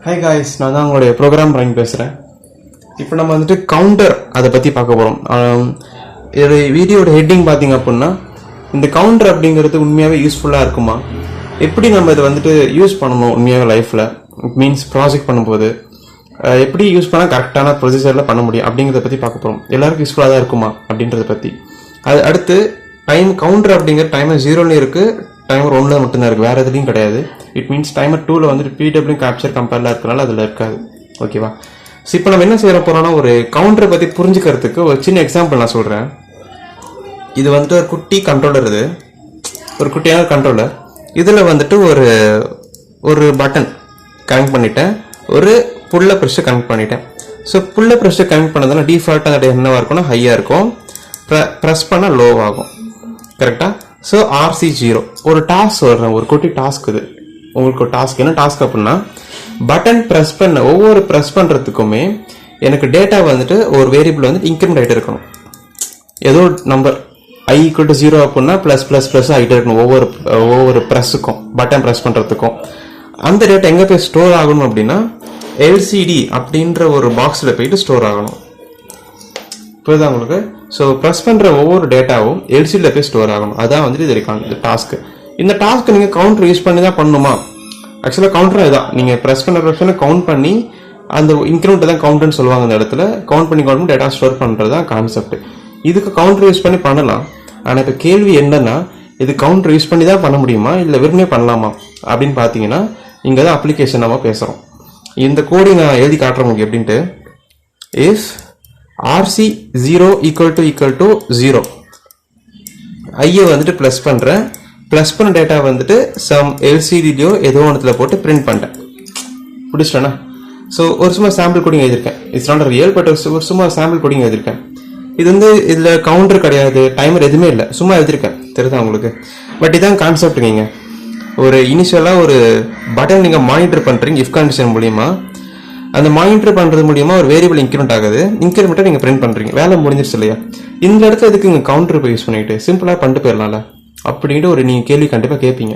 Hi guys, நான் தான் உங்களுடைய ப்ரோக்ராம் ரைன் பேசுகிறேன். இப்போ நம்ம வந்துட்டு கவுண்டர் அதை பற்றி பார்க்க போகிறோம். இது வீடியோட ஹெட்டிங் பார்த்தீங்க அப்படின்னா, இந்த கவுண்டர் அப்படிங்கிறது உண்மையாகவே யூஸ்ஃபுல்லாக இருக்குமா, எப்படி நம்ம இதை வந்துட்டு யூஸ் பண்ணணும் உண்மையாகவே லைஃப்பில், இட் மீன்ஸ் ப்ராஜெக்ட் பண்ணும்போது எப்படி யூஸ் பண்ணால் கரெக்டான ப்ரொசீஜரில் பண்ண முடியும் அப்படிங்கிறத பற்றி பார்க்க போகிறோம். எல்லாருக்கும் யூஸ்ஃபுல்லாக தான் இருக்குமா அப்படின்றத பற்றி. அது அடுத்து கவுண்டர் அப்படிங்கிற டைமர் 0ன்னு இருக்குது, டைமர் 1ல மட்டும்தான் இருக்குது, வேறு எதுலையும் கிடையாது. இட் மீன்ஸ் டைமர் 2ல வந்துட்டு பிடபிள்யூ கேப்சர் கம்பேர்லாம் இருக்கனால அதில் இருக்காது. ஓகேவா? ஸோ இப்போ நம்ம என்ன செய்ய போகிறோம்னா, ஒரு கவுண்டரை பற்றி புரிஞ்சுக்கிறதுக்கு ஒரு சின்ன எக்ஸாம்பிள் நான் சொல்கிறேன். இது வந்துட்டு ஒரு குட்டி கண்ட்ரோலர், இது ஒரு குட்டியான கண்ட்ரோலர். இதில் வந்துட்டு ஒரு பட்டன் கனெக்ட் பண்ணிட்டேன், ஒரு புல்ல ப்ரெஷ்ஷை கனெக்ட் பண்ணிட்டேன். ஸோ புல்ல ப்ரெஷ்ஷை கனெக்ட் பண்ணதுனா டிஃபால்ட்டாக அதோட என்னவாக இருக்கும்னா ஹையாக இருக்கும், ப்ரெஸ் பண்ணால் லோவாகும். கரெக்டாக? So RC 0. ஒரு டாஸ்க் சொல்கிறேன், ஒரு குட்டி டாஸ்க். இது உங்களுக்கு ஒரு டாஸ்க். என்ன டாஸ்க் அப்படின்னா, பட்டன் ப்ரெஸ் பண்ண ஒவ்வொரு ப்ரெஸ் பண்ணுறதுக்குமே எனக்கு டேட்டா வந்துட்டு ஒரு வேரியபிள் வந்துட்டு இன்க்ரிமெண்ட் ஆகிட்டு இருக்கணும். ஏதோ நம்பர் I = 0 அப்படின்னா +++ ஆகிட்டே இருக்கணும் ஒவ்வொரு ப்ரெஸ்ஸுக்கும், பட்டன் ப்ரெஸ் பண்ணுறதுக்கும். அந்த டேட்டா எங்கே போய் ஸ்டோர் ஆகணும் அப்படின்னா LCD அப்படின்ற ஒரு பாக்ஸில் போயிட்டு ஸ்டோர் ஆகணும். புரியுதா உங்களுக்கு? ஸோ ப்ரெஸ் பண்ணுற ஒவ்வொரு டேட்டாவும் LCDயில் போய் ஸ்டோர் ஆகணும். அதான் வந்துட்டு இது இருக்காங்க இந்த டாஸ்க்கு. இந்த டாஸ்க்கு நீங்கள் கவுண்டர் யூஸ் பண்ணி தான் பண்ணணுமா? ஆக்சுவலாக கவுண்டர் இதுதான். நீங்கள் ப்ரெஸ் பண்ண கவுண்ட் பண்ணி அந்த இன்க்ரிமெண்ட் தான் கவுண்டர்னு சொல்லுவாங்க. அந்த இடத்துல கவுண்ட் பண்ணி டேட்டா ஸ்டோர் பண்ணுறது தான் கான்செப்ட். இதுக்கு கவுண்டர் யூஸ் பண்ணி பண்ணலாம். ஆனால் இப்போ கேள்வி என்னன்னா, இது கவுண்டர் யூஸ் பண்ணி தான் பண்ண முடியுமா, இல்லை வெறுமனே பண்ணலாமா அப்படின்னு பார்த்தீங்கன்னா, இங்கே தான் அப்ளிகேஷன் நம்ம பேசுகிறோம். இந்த கோடி நான் எழுதி காட்டுறேன் உங்களுக்கு எப்படின்ட்டு. இஃப் RC 0 = 0, ஐயை வந்துட்டு ப்ளஸ் பண்ணுறேன், ப்ளஸ் பண்ண டேட்டா வந்துட்டு சம் LCDலையோ ஏதோ ஒன்றத்தில் போட்டு பிரிண்ட் பண்ணிட்டேன். பிடிச்சிட்டேண்ணா? ஸோ ஒரு சும்மா சாம்பிள் கோடிங் எழுதியிருக்கேன். இட்ஸ் நாட் ரியல், பட் ஒரு சும்மா சாம்பிள் கோடிங் எழுதியிருக்கேன். இது வந்து இதில் கவுண்டர் கிடையாது, டைமர் எதுவுமே இல்லை, சும்மா எழுதியிருக்கேன். தெரியுதா உங்களுக்கு? பட் இதான் கான்செப்ட். நீங்கள் ஒரு இனிஷியலாக ஒரு பட்டன் நீங்கள் மானிட்டர் பண்ணுறீங்க இஃப் கண்டிஷன் மூலியமா. அந்த மானிட்டர் பண்ணுறது மூலியமா ஒரு வேரியபிள் இன்க்ரிமெண்ட் ஆகுது, இன்க்ரிமெண்ட்டை நீங்கள் பிரிண்ட் பண்ணுறீங்க, வேலை முடிஞ்சிருச்சு இல்லையா? இந்த இடத்துல எதுக்கு இங்கே கவுண்டர் போய் யூஸ் பண்ணிட்டு சிம்பிளாக பண்ணிட்டு போயிடலாம்ல அப்படின்ட்டு ஒரு நீங்கள் கேள்வி கண்டிப்பாக கேட்பீங்க.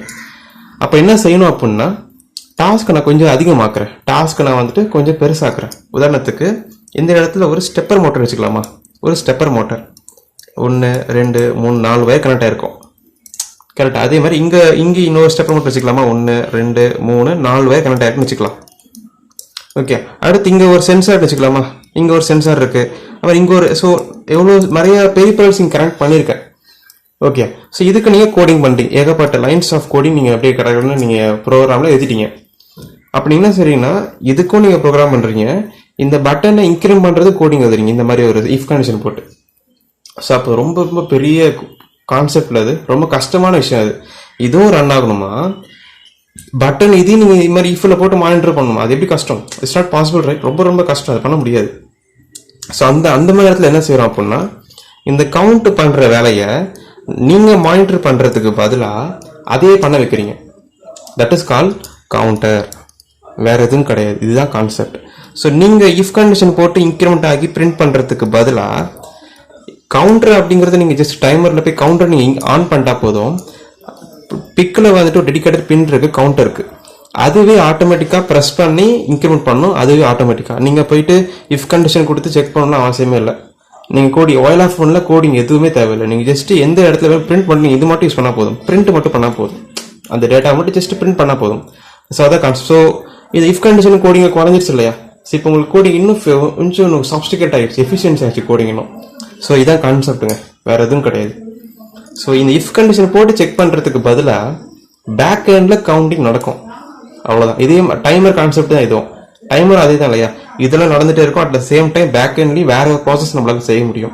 அப்போ என்ன செய்யணும் அப்படின்னா, டாஸ்க்கை நான் கொஞ்சம் அதிகமாக்குறேன், டாஸ்க்கை நான் வந்துட்டு கொஞ்சம் பெருசாக்குறேன். உதாரணத்துக்கு இந்த இடத்துல ஒரு ஸ்டெப்பர் மோட்டர் வச்சுக்கலாமா? ஒரு ஸ்டெப்பர் மோட்டர் 1 2 3 4 வயர் கனெக்ட் ஆயிருக்கும். கரெக்டா? அதே மாதிரி இங்கே இன்னொரு ஸ்டெப்பர் மோட்டர் வச்சுக்கலாமா? 1 2 3 4 வயர் கனெக்ட் ஆயிருக்குன்னு வச்சுக்கலாம். ஓகே, அடுத்து இங்கே ஒரு சென்சார் வச்சுக்கலாமா? இங்கே ஒரு சென்சார் இருக்கு, அப்புறம் இங்கே ஒரு, ஸோ எவ்வளோ நிறைய பெரிஃபரல்ஸ் இங்கே கனெக்ட் பண்ணியிருக்கேன். ஓகே, ஸோ இதுக்கு நீங்கள் கோடிங் பண்ணுறீங்க, ஏகப்பட்ட லைன்ஸ் ஆஃப் கோடிங் நீங்கள் அப்படியே கரெக்டாக நீங்கள் ப்ரோக்ராமில் எழுதிட்டீங்க. அப்படி என்ன சரிங்கன்னா, இதுக்கும் நீங்கள் ப்ரோக்ராம் பண்ணுறீங்க, இந்த பட்டனை இன்க்ரிமெண்ட் பண்ணுறது கோடிங் எழுதுறீங்க, இந்த மாதிரி ஒரு இஃப் கண்டிஷன் போட்டு. ஸோ அப்போ ரொம்ப ரொம்ப பெரிய கான்செப்டில் அது ரொம்ப கஷ்டமான விஷயம். அது இதுவும் ரன் ஆகணுமா, பட்டன் இதையும் நீங்கள் இது மாதிரி இஃபில் போட்டு மானிட்டர் பண்ணணுமா? அது எப்படி கஷ்டம்? It's not possible, right? ரொம்ப ரொம்ப கஷ்டம், அது பண்ண முடியாது. ஸோ அந்த மாதிரி இடத்துல என்ன செய்யறோம் அப்படின்னா, இந்த கவுண்ட் பண்ணுற வேலையை நீங்கள் மானிட்டர் பண்ணுறதுக்கு பதிலாக அதே பண்ண வைக்கிறீங்க. தட் இஸ் கால் கவுண்டர், வேற எதுவும் கிடையாது. இதுதான் கான்செப்ட். ஸோ நீங்கள் இஃப் கண்டிஷன் போட்டு இன்க்ரிமெண்ட் ஆகி பிரிண்ட் பண்ணுறதுக்கு பதிலாக கவுண்டர் அப்படிங்கிறது நீங்கள் ஜஸ்ட் டைமரில் போய் கவுண்டர் நீங்கள் ஆன் பண்ணிட்டா போதும். பிக்கில் வந்துட்டு ஒரு டெடிகேட்டட் பின் இருக்கு, கவுண்டருக்கு, அதுவே ஆட்டோமேட்டிக்காக ப்ரெஸ் பண்ணி இன்க்ரிமெண்ட் பண்ணணும். அதுவே ஆட்டோமேட்டிக்காக நீங்கள் போயிட்டு இஃப் கண்டிஷன் கொடுத்து செக் பண்ணணும்னு அவசியமே இல்லை. நீங்கள் ஒயில் ஆஃப் ஃபோனில் கோடிங் எதுவுமே தேவையில்லை. நீங்கள் ஜஸ்ட் எந்த இடத்துல பிரிண்ட் பண்ணி இது மட்டும் யூஸ் பண்ணால் போதும், பிரிண்ட் மட்டும் பண்ணால் போதும், அந்த டேட்டா மட்டும் ஜஸ்ட் பிரிண்ட் பண்ணால் போதும். ஸோ அதான் கான்செப்ட். ஸோ இது இஃப் கண்டிஷன் கோடிங்கை குறைஞ்சிருச்சு இல்லையா? ஸோ இப்போ உங்களுக்கு கோடிங் இன்னும் கொஞ்சம் சப்ஸ்டிகேட் ஆகிடுச்சு, எஃபிஷியன்சி ஆகிடுச்சு கோடிங் இன்னும். ஸோ இதான் கான்செப்ட்டுங்க, வேற எதுவும் கிடையாது. ஸோ இந்த இஃப் கண்டிஷன் போட்டு செக் பண்ணுறதுக்கு பதிலாக பேக் எண்டில் கவுண்டிங் நடக்கும், அவ்வளோதான். இதே டைமர் கான்செப்ட் தான் இதுவும். டைமர் அதே தான் இல்லையா? இதெல்லாம் நடந்துகிட்டே இருக்கும், at the same time back எண்ட்லேயும் வேற ஒரு ப்ராசஸ் நம்மளால செய்ய முடியும்.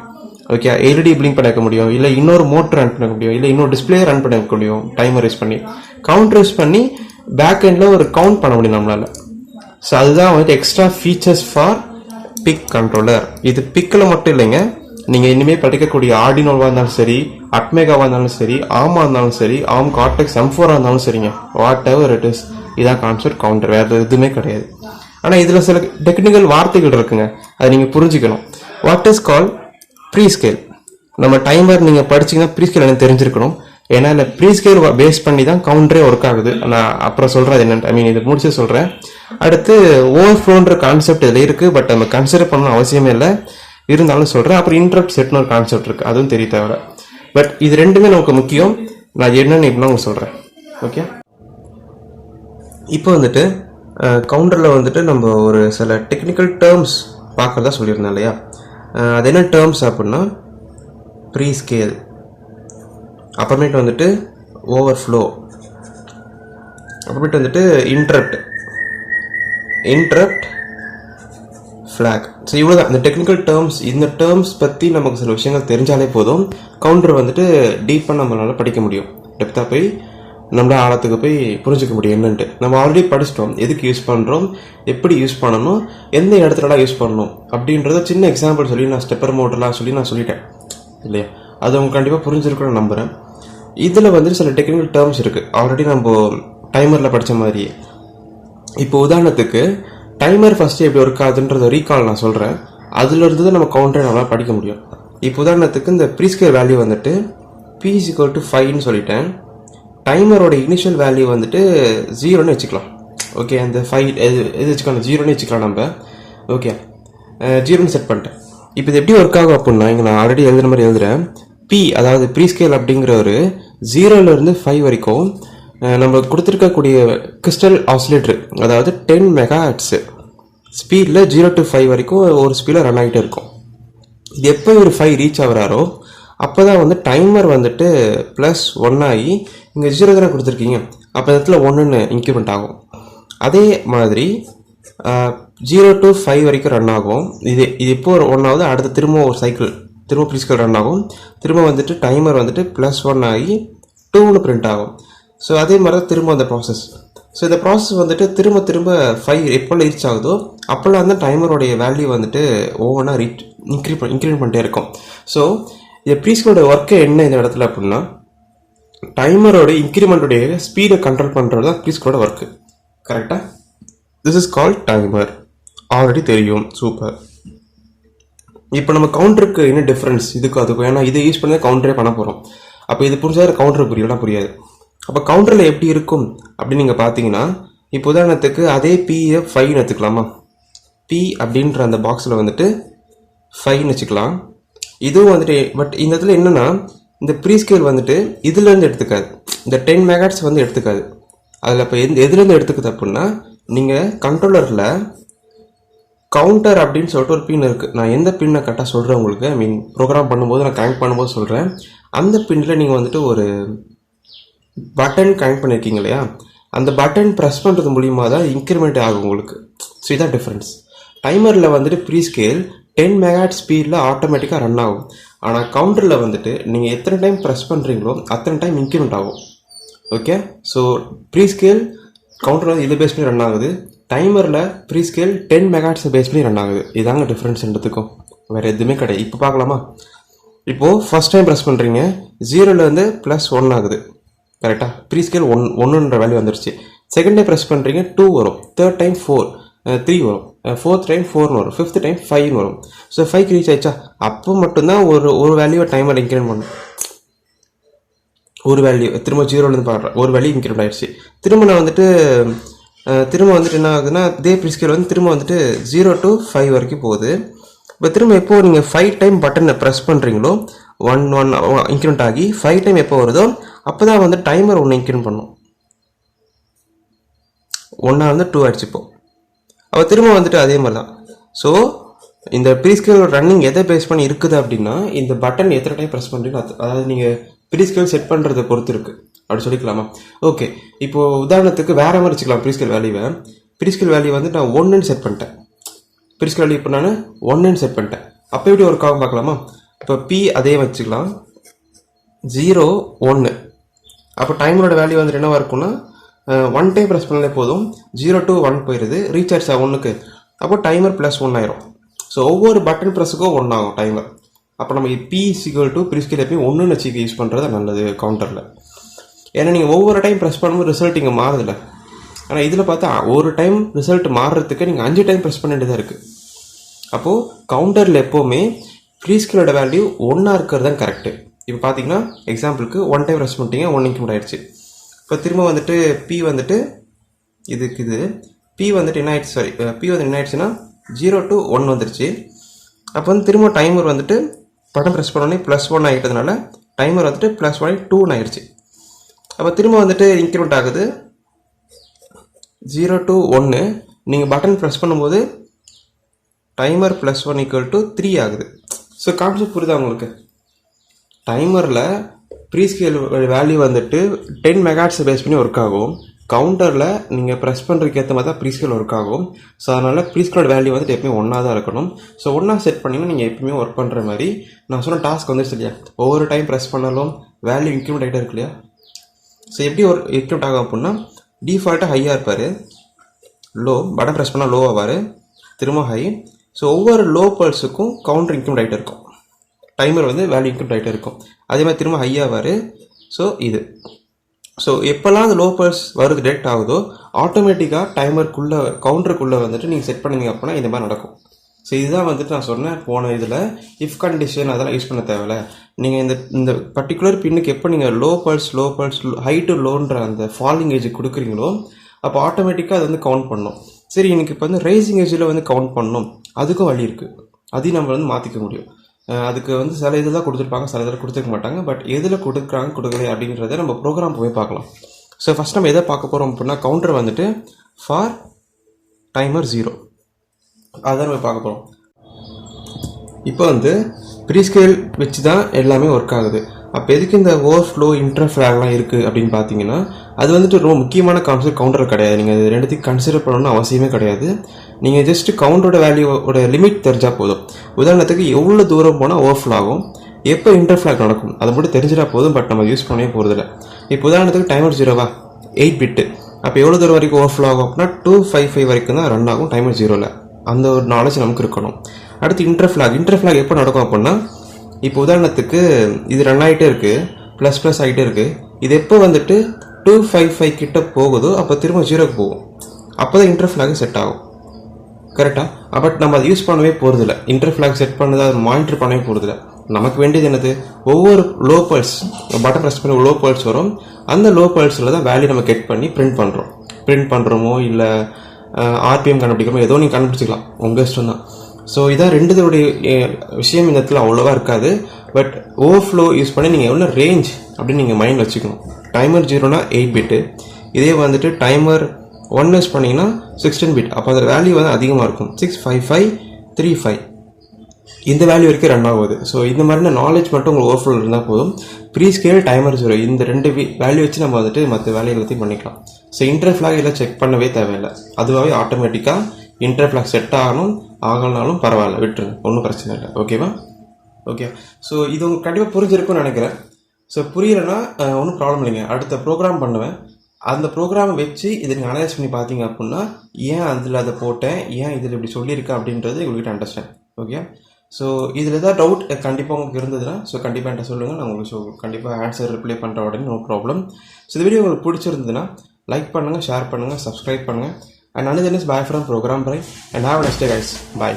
ஓகே, LED பிளிங்க் பண்ண வைக்க முடியும், இல்லை இன்னொரு மோட்டர் ரன் பண்ண முடியும், இல்லை இன்னொரு டிஸ்பிளே ரன் பண்ண வைக்க முடியும். டைமர் யூஸ் பண்ணி கவுண்டர் யூஸ் பண்ணி பேக் எண்டில் ஒரு கவுண்ட் பண்ண முடியும் நம்மளால. ஸோ அதுதான் வந்துட்டு extra features for PIC controller. இது பிக்கில் மட்டும் இல்லைங்க, நீங்கள் இனிமேல் படிக்கக்கூடிய ஆர்டினோவாக இருந்தாலும் சரி, அட்மேகாவாக இருந்தாலும் சரி, ஆமா இருந்தாலும் சரி, கார்டெக்ஸ் M4 இருந்தாலும் சரிங்க, வாட் எவர் இட் இஸ், இதான் கான்செப்ட் கவுண்டர், வேறு எதுவுமே கிடையாது. ஆனால் இதில் சில டெக்னிக்கல் வார்த்தைகள் இருக்குங்க, அதை நீங்கள் புரிஞ்சுக்கணும். What is call prescale. நம்ம டைமர் நீங்கள் படிச்சிங்கன்னா ப்ரீ ஸ்கேல் எனக்கு தெரிஞ்சிருக்கணும். ஏன்னா இல்லை ப்ரீஸ்கேல் பேஸ் பண்ணி தான் கவுண்டரே ஒர்க் ஆகுது. நான் அப்புறம் சொல்கிறது என்னென்னு ஐ மீன் இது முடிச்சு சொல்கிறேன். அடுத்து ஓவர்ஃப்ளோன்ற கான்செப்ட் இதில் இருக்குது, பட் நம்ம கன்சிடர் பண்ணணும் அவசியமே இல்லை, இருந்தாலும் சொல்கிறேன். அப்புறம் இன்டரப்ட் செட்னு ஒரு கான்செப்ட் இருக்குது, அதுவும் தெரிய தேவை. பட் இது ரெண்டுமே நமக்கு முக்கியம். நான் என்னென்னு இப்போ உங்களுக்கு சொல்கிறேன். ஓகே, இப்போ வந்துட்டு கவுண்டரில் வந்துட்டு நம்ம ஒரு சில டெக்னிக்கல் டேர்ம்ஸ் பார்க்குறதா சொல்லியிருந்தேன் இல்லையா? அது என்ன டேர்ம்ஸ் அப்படின்னா ப்ரீ ஸ்கேல், அப்புறமேட்டு வந்துட்டு ஓவர்ஃப்ளோ, அப்புறமேட்டு வந்துட்டு இன்டரப்ட் ஃப்ளாக். ஸோ இவ்வளோ தான் இந்த டெக்னிக்கல் டேர்ம்ஸ். இந்த டேர்ம்ஸ் பற்றி நமக்கு சில விஷயங்கள் தெரிஞ்சாலே போதும், கவுண்டர் வந்துட்டு டீப்பாக நம்மளால் படிக்க முடியும். டெப்த்தாக போய் நம்மள ஆழத்துக்கு போய் புரிஞ்சிக்க முடியும் என்னன்ட்டு. நம்ம ஆல்ரெடி படிச்சிட்டோம், எதுக்கு யூஸ் பண்ணுறோம், எப்படி யூஸ் பண்ணணும், எந்த இடத்துலலாம் யூஸ் பண்ணணும் அப்படின்றத சின்ன எக்ஸாம்பிள் சொல்லி நான் ஸ்டெப்பர் மோட்டர்லாம் சொல்லி நான் சொல்லிட்டேன் இல்லையா? அது அவங்க கண்டிப்பாக புரிஞ்சிருக்குன்னு நம்புகிறேன். இதில் வந்துட்டு சில டெக்னிக்கல் டேர்ம்ஸ் இருக்குது, ஆல்ரெடி நம்ம டைமரில் படித்த மாதிரியே. இப்போ உதாரணத்துக்கு டைமர் ஃபஸ்ட்டு எப்படி ஒர்க் ஆகுதுன்றத ரீகால் நான் சொல்கிறேன், அதில் இருந்து தான் நம்ம கவுண்டரை நம்மளால் படிக்க முடியும். இப்போ உதாரணத்துக்கு இந்த ப்ரீஸ்கேல் வேல்யூ வந்துட்டு P = 5ன்னு சொல்லிட்டேன். டைமரோட இனிஷியல் வேல்யூ வந்துட்டு 0ன்னு வச்சுக்கலாம். ஓகே, அந்த 5 எது வச்சுக்கலாம், 0ன்னு வச்சுக்கலாம் நம்ம. ஓகே, 0ன்னு செட் பண்ணிட்டேன். இப்போ இது எப்படி ஒர்க் ஆகும் அப்படின்னா, இங்கே நான் ஆல்ரெடி எழுதுற மாதிரி எழுதுறேன். P அதாவது ப்ரீஸ்கேல் அப்படிங்கிற ஒரு 0லேருந்து 5 வரைக்கும் நம்ம கொடுத்துருக்கக்கூடிய கிறிஸ்டல் ஆசிலேட்டர், அதாவது 10 மெகாஹெர்ட்ஸ் ஸ்பீடில் 0 to 5 வரைக்கும் ஒரு ஸ்பீடில் ரன் ஆகிட்டே இருக்கும். இது எப்போ ஒரு 5 ரீச் ஆகிறாரோ அப்போ தான் வந்து டைமர் வந்துட்டு +1 ஆகி இங்கே 0 தானே கொடுத்துருக்கீங்க, அப்போ இடத்துல 1ன்னு இன்க்ரிமெண்ட் ஆகும். அதே மாதிரி 0 to 5 வரைக்கும் ரன் ஆகும். இது இப்போ 1 ஆகுது, அடுத்து திரும்ப ஒரு சைக்கிள் திரும்ப ப்ரீஸ்கேல் ரன் ஆகும். திரும்ப வந்துட்டு டைமர் வந்துட்டு +1 ஆகி 2ன்னு பிரிண்ட் ஆகும். ஸோ அதே மாதிரி தான் திரும்ப அந்த ப்ராசஸ். ஸோ இந்த ப்ராசஸ் வந்துட்டு திரும்ப 5 எப்போல்லாம் ரீச் ஆகுதோ அப்போல்லாம் வந்து டைமரோடைய வேல்யூ வந்துட்டு ஒவ்வொன்றா இன்க்ரிமெண்ட் பண்ணிட்டே இருக்கும். ஸோ இந்த ப்ரீஸ்கேலோட ஒர்க்கு என்ன இந்த இடத்துல அப்படின்னா, டைமரோட இன்க்ரிமெண்ட்டுடைய ஸ்பீடை கண்ட்ரோல் பண்ணுறது தான் ப்ரீஸ்கேலோட ஒர்க்கு. கரெக்டாக? This is called timer. Already தெரியும், சூப்பர். இப்போ நம்ம கவுண்டருக்கு என்ன டிஃப்ரென்ஸ் இதுக்கும் அதுக்கும், ஏன்னா இதை யூஸ் பண்ணி கவுண்டரே பண்ண போகிறோம். அப்போ இது புரிஞ்சால் கவுண்டர் புரியாது. அப்போ கவுண்டரில் எப்படி இருக்கும் அப்படின்னு நீங்கள் பார்த்தீங்கன்னா, இப்போ உதாரணத்துக்கு அதே P-யை 5ன்னு எடுத்துக்கலாமா? P அப்படின்ற அந்த பாக்ஸில் வந்துட்டு 5ன்னு வச்சுக்கலாம். இதுவும் வந்துட்டு, பட் இந்த இடத்துல என்னென்னா, இந்த ப்ரீஸ்கேல் வந்துட்டு இதுலேருந்து எடுத்துக்காது, இந்த 10 மெகாஹெர்ட்ஸ் வந்து எடுத்துக்காது. அதில் இப்போ எதுலேருந்து எடுத்துக்குது அப்படின்னா, நீங்கள் கண்ட்ரோலரில் கவுண்டர் அப்படின்னு சொல்லிட்டு ஒரு பின் இருக்குது. நான் எந்த பின்னை கரெக்டாக சொல்கிறேன் உங்களுக்கு, ஐ மீன் ப்ரோக்ராம் பண்ணும்போது நான் கனெக்ட் பண்ணும்போது சொல்கிறேன். அந்த பின்னில் நீங்கள் வந்துட்டு ஒரு பட்டன் கனெக்ட் பண்ணியிருக்கீங்க இல்லையா, அந்த பட்டன் ப்ரெஸ் பண்ணுறது மூலியமாக தான் இன்க்ரிமெண்ட் ஆகும் உங்களுக்கு. ஸோ இதான் டிஃப்ரென்ஸ். டைமரில் வந்துட்டு ப்ரீஸ்கேல் 10 மெகாஹெர்ட்ஸ் ஸ்பீடில் ஆட்டோமேட்டிக்காக ரன் ஆகும். ஆனால் கவுண்டரில் வந்துட்டு நீங்கள் எத்தனை டைம் ப்ரெஸ் பண்ணுறீங்களோ அத்தனை டைம் இன்க்ரிமெண்ட் ஆகும். ஓகே, ஸோ ப்ரீஸ்கேல் கவுண்டர் வந்து இதை பேஸ் பண்ணி ரன் ஆகுது, டைமரில் ப்ரீஸ்கேல் 10 மெகாஹெர்ட்ஸை பேஸ் பண்ணி ரன் ஆகுது. இதாங்க டிஃப்ரென்ஸ் ரெண்டுத்துக்கும், வேறு எதுவுமே கிடையாது. இப்போ பார்க்கலாமா? இப்போது ஃபஸ்ட் டைம் ப்ரெஸ் பண்ணுறீங்க, 0லேருந்து +1 ஆகுது. கரெக்டாக? ப்ரீஸ்கேல் 1ன்ற வேல்யூ வந்துருச்சு. செகண்ட் டைம் ப்ரெஸ் பண்ணுறீங்க, 2 வரும். தேர்ட் டைம் 3 வரும். ஃபோர்த் டைம் 4 வரும். ஃபிஃப்த் டைம் 5 வரும். ஸோ 5க்கு ரீச் ஆயிடுச்சா, அப்போ மட்டும்தான் ஒரு வேல்யூவை டைமர் இன்க்ரிமெண்ட் பண்ணும். ஒரு வேல்யூ திரும்ப 0லேருந்து பாடுறேன், ஒரு வேல்யூ இன்க்ரிமெண்ட் ஆயிடுச்சு. திரும்ப நான் வந்துட்டு என்ன ஆகுதுன்னா, இதே ப்ரீஸ்கேல் வந்து திரும்ப வந்துட்டு 0 to 5 வரைக்கும் போகுது. இப்போ திரும்ப எப்போ நீங்கள் 5 டைம் பட்டனை ப்ரெஸ் பண்ணுறீங்களோ 1 இன்க்ரிமெண்ட் ஆகி 5 டைம் எப்போ வருதோ அப்போ தான் வந்து டைமர் 1 இன்க்ரிமெண்ட் பண்ணும். 1 வந்து 2 ஆயிடுச்சு. இப்போ அப்போ திரும்ப வந்துட்டு அதே மாதிரி தான். ஸோ இந்த ப்ரீஸ்கேல் ரன்னிங் எதை பேஸ் பண்ணி இருக்குது அப்படின்னா, இந்த பட்டன் எத்தனை டைம் ப்ரெஸ் பண்ணுறீங்களோ அதாவது நீங்கள் ப்ரீஸ்கேல் செட் பண்ணுறதை பொறுத்து இருக்குது அப்படி சொல்லிக்கலாமா? ஓகே, இப்போது உதாரணத்துக்கு வேறு மாதிரி வச்சுக்கலாம். ப்ரீஸ்கேல் வேல்யூ வந்து நான் 1ன்னு செட் பண்ணிட்டேன். ப்ரீஸ்கேல் வேல்யூ இப்போ நான் 1ன்னு செட் பண்ணிட்டேன். அப்போ எப்படி ஒர்க் ஆகும் பார்க்கலாமா? இப்போ P அதே வச்சுக்கலாம், 0 1. அப்போ டைமரோட வேல்யூ வந்துட்டு என்னவாக இருக்கும்னா, 1 டைம் ப்ரெஸ் பண்ணாலே போதும், 0 to 1 போயிடுது, ரீச் ஆயிடுச்சா 1க்கு, அப்போ டைமர் +1 ஆயிரும். ஸோ ஒவ்வொரு பட்டன் ப்ரெஸ்ஸுக்கும் 1 ஆகும் டைமர். அப்போ நம்ம P = ப்ரீஸ்கேல் எப்பயும் 1ன்னு வச்சு யூஸ் பண்ணுறது நல்லது கவுண்டரில். ஏன்னா நீங்கள் ஒவ்வொரு டைம் ப்ரெஸ் பண்ணும்போது ரிசல்ட் இங்கே மாறுதில்ல. ஆனால் இதில் பார்த்தா ஒரு டைம் ரிசல்ட் மாறுறதுக்கு நீங்கள் 5 டைம் ப்ரெஸ் பண்ண வேண்டியதாக இருக்குது. அப்போது கவுண்டரில் எப்போவுமே ப்ரீஸ்கேலோட வேல்யூ 1 இருக்கிறது தான் கரெக்டு. இப்போ பார்த்தீங்கன்னா எக்ஸாம்பிளுக்கு ஒன் டைம் ப்ரெஸ் பண்ணிட்டீங்க, ஒன் இன்க்ரிமெண்ட் ஆயிடுச்சு. இப்போ திரும்ப வந்துட்டு பி வந்துட்டு இது பி வந்துட்டு என்ன ஆயிடுச்சு, சாரி பி வந்து என்ன ஆயிடுச்சுன்னா 0 to 1 வந்துருச்சு. அப்போ வந்து திரும்ப டைமர் வந்துட்டு பட்டன் ப்ரெஸ் பண்ணோடனே +1 ஆகிட்டதுனால டைமர் வந்துட்டு +1 2 ஆயிடுச்சு. அப்போ திரும்ப வந்துட்டு இன்க்ரிமெண்ட் ஆகுது 0 to 1. நீங்கள் பட்டன் ப்ரெஸ் பண்ணும்போது டைமர் +1 = 3 ஆகுது. ஸோ கான்செப்ட் புரியுதா உங்களுக்கு? டைமரில் ப்ரீஸ்கேல் வேல்யூ வந்துட்டு 10 மெகாஹெர்ட்ஸ் பேஸ் பண்ணி ஒர்க் ஆகும். கவுண்டரில் நீங்கள் ப்ரெஸ் பண்ணுறதுக்கு ஏற்ற மாதிரி தான் ப்ரீஸ்கேல் ஒர்க் ஆகும். ஸோ அதனால் ப்ரீஸ்கேலோட வேல்யூ வந்துட்டு எப்பயுமே ஒன்றா தான் இருக்கணும். ஸோ ஒன்றா செட் பண்ணிங்கன்னா நீங்கள் எப்பயுமே ஒர்க் பண்ணுற மாதிரி நான் சொன்ன டாஸ்க் வந்துச்சு இல்லையா, ஒவ்வொரு டைம் ப்ரெஸ் பண்ணாலும் வேல்யூ இன்க்ரிமெண்ட் ஆகிட்டே இருக்கு இல்லையா. ஸோ எப்படி ஒரு இன்க்ரிமெண்ட் ஆகும் அப்படின்னா, டிஃபால்ட்டாக ஹையாக இருப்பார், லோ பட்டன் ப்ரெஸ் பண்ணால் லோ ஆவார், திரும்ப ஹை. ஸோ ஒவ்வொரு லோ பல்ஸுக்கும் கவுண்டர் இன்க்ரிமெண்ட் ஆகிட்டே இருக்கும், டைமர் வந்து வேல்யூ இன்க்ரிமெண்ட் ஆகிட்டே இருக்கும். அதே மாதிரி திரும்ப ஹையாவார். ஸோ எப்போல்லாம் அந்த லோ பல்ஸ் வருது டெக்ட் ஆகுதோ ஆட்டோமேட்டிக்காக டைமருக்குள்ளே கவுண்டருக்குள்ளே வந்துட்டு நீங்கள் செட் பண்ணீங்க அப்படின்னா இந்த மாதிரி நடக்கும். ஸோ இதுதான் வந்துட்டு நான் சொன்னேன் போன இதில், இஃப் கண்டிஷன் அதெல்லாம் யூஸ் பண்ண தேவையில்ல. நீங்கள் இந்த பர்டிகுலர் பின்னுக்கு எப்போ நீங்கள் லோ பல்ஸ் ஹை டு லோன்ற அந்த ஃபாலிங் ஏஜ் கொடுக்குறீங்களோ அப்போ ஆட்டோமேட்டிக்காக அது வந்து கவுண்ட் பண்ணணும். சரி, எனக்கு இப்போ வந்து ரைசிங் ஏஜில் வந்து கவுண்ட் பண்ணணும், அதுக்கும் வழி இருக்குது. அதையும் நம்ம வந்து மாற்றிக்க முடியும். அதுக்கு வந்து சில இதெல்லாம் கொடுத்துருப்பாங்க, சில இதில் கொடுத்துருக்க மாட்டாங்க. பட் எதில் கொடுக்கல அப்படின்றத நம்ம ப்ரோக்ராம் போய் பார்க்கலாம். ஸோ ஃபஸ்ட் நம்ம எதை பார்க்க போகிறோம் அப்படின்னா, கவுண்டர் வந்துட்டு ஃபார் டைமர் 0 அதான் நம்ம பார்க்க போகிறோம். இப்போ வந்து ப்ரீஸ்கேல் வச்சு தான் எல்லாமே ஒர்க் ஆகுது. அப்போ எதுக்கு இந்த ஓவர்ஃப்ளோ இன்டர்ஃப்ளாக்லாம் இருக்குது அப்படின்னு பார்த்தீங்கன்னா, அது வந்துட்டு ரொம்ப முக்கியமான கான்செப்ட் கவுண்டர் கிடையாது. நீங்கள் இது ரெண்டுத்தையும் கன்சிடர் பண்ணணும்னு அவசியமே கிடையாது. நீங்கள் ஜஸ்ட் கவுண்டரோட வேல்யூவோட லிமிட் தெரிஞ்சால் போதும். உதாரணத்துக்கு எவ்வளோ தூரம் போனால் ஓவர்ஃப்ளோ ஆகும், எப்போ இன்டர்ஃப்ளாக் நடக்கும் அதை மட்டும் தெரிஞ்சிட்டா போதும். பட் நம்ம யூஸ் பண்ணவே போகிறதில்ல. இப்போ உதாரணத்துக்கு டைமர் 0வா 8 பிட்டு, அப்போ எவ்வளோ தூரம் வரைக்கும் ஓவர்ஃப்ளோ ஆகும் அப்படின்னா 255 வரைக்கும் தான் ரன் ஆகும் டைமர் 0ல். அந்த ஒரு நாலேஜ் நமக்கு இருக்கணும். அடுத்து இன்டர்ஃப்ளாக் எப்போ நடக்கும் அப்படின்னா, இப்போ உதாரணத்துக்கு இது ரன் ஆகிட்டே இருக்குது, ப்ளஸ் ஆகிட்டே இருக்குது. இது எப்போ வந்துட்டு 255 கிட்ட போகுதோ அப்போ திரும்ப 0க்கு போகும். அப்போ தான் இன்டர்ஃப்ளாக் செட் ஆகும். கரெக்டாக? பட் நம்ம அதை யூஸ் பண்ணவே போகிறதில்ல. இன்டர்ஃப்ளாக் செட் பண்ணதை அதை மானிட்டர் பண்ணவே போகிறதில்ல. நமக்கு வேண்டியது என்னது, ஒவ்வொரு லோ பல்ஸ் பட்டன் ப்ரெஸ் பண்ணி லோ பல்ஸ் வரும், அந்த லோ பல்ஸில் தான் வேல்யூ நம்ம கெட் பண்ணி பிரிண்ட் பண்ணுறோமோ இல்லை ஆர்பிஎம் கண்டுபிடிக்கிறோமோ ஏதோ நீங்கள் கண்டுபிடிச்சிக்கலாம், உங்கள் இஷ்டம் தான். ஸோ இதான் ரெண்டுதோடைய விஷயம் இந்த இடத்துல அவ்வளோவா இருக்காது. பட் ஓவர்ஃப்ளோ யூஸ் பண்ணி நீங்கள் எவ்வளோ ரேஞ்ச் அப்படின்னு நீங்கள் மைண்ட் வச்சுக்கணும். டைமர் 0னா 8 பிட்டு, இதே வந்துட்டு டைமர் 1 யூஸ் பண்ணிங்கன்னா 16 பிட். அப்போ அதோட வேல்யூ வந்து அதிகமாக இருக்கும், 65535 இந்த வேல்யூ வரைக்கும் ரன் ஆகுது. ஸோ இந்த மாதிரியான நாலேஜ் மட்டும் உங்களுக்கு ஓவர்ஃப்ளோ இருந்தால் போதும். ப்ரீஸ்கேல் டைமர் 0 இந்த ரெண்டு வேல்யூ வச்சு நம்ம வந்துட்டு மற்ற வேல்யூ எல்லாத்தையும் பண்ணிக்கலாம். ஸோ இன்டர்ஃப்ளாக் இதெல்லாம் செக் பண்ணவே தேவையில்லை, அதுவாகவே ஆட்டோமேட்டிக்காக இன்டர்ஃப்ளாக் செட் ஆகலனாலும் பரவாயில்ல, விட்டுருங்க, ஒன்றும் பிரச்சனை இல்லை. ஓகேவா? ஓகே. ஸோ இது உங்களுக்கு கண்டிப்பாக புரிஞ்சிருக்கும்னு நினைக்கிறேன். ஸோ புரியலைன்னா ஒன்றும் ப்ராப்ளம் இல்லைங்க, அடுத்த ப்ரோக்ராம் பண்ணுவேன். அந்த ப்ரோக்ராமை வச்சு இதை நீங்கள் அனலைஸ் பண்ணி பார்த்தீங்க அப்படின்னா ஏன் அதில் அதை போட்டேன், ஏன் இதில் இப்படி சொல்லியிருக்கேன் அப்படின்றது உங்கள்கிட்ட அண்டர்ஸ்டாண்ட். ஓகே. ஸோ இதில் ஏதாவது டவுட் கண்டிப்பாக உங்களுக்கு இருந்ததுன்னா கண்டிப்பாக என்கிட்ட சொல்லுங்கள், நான் உங்களுக்கு கண்டிப்பாக ஆன்சர் ரிப்ளை பண்ணுற உடனே நோ ப்ராப்ளம். ஸோ இந்த வீடியோ உங்களுக்கு பிடிச்சிருந்ததுன்னா லைக் பண்ணுங்கள், ஷேர் பண்ணுங்கள், சப்ஸ்கிரைப் பண்ணுங்கள். And until then, bye from Program Bright and have a nice day guys. Bye.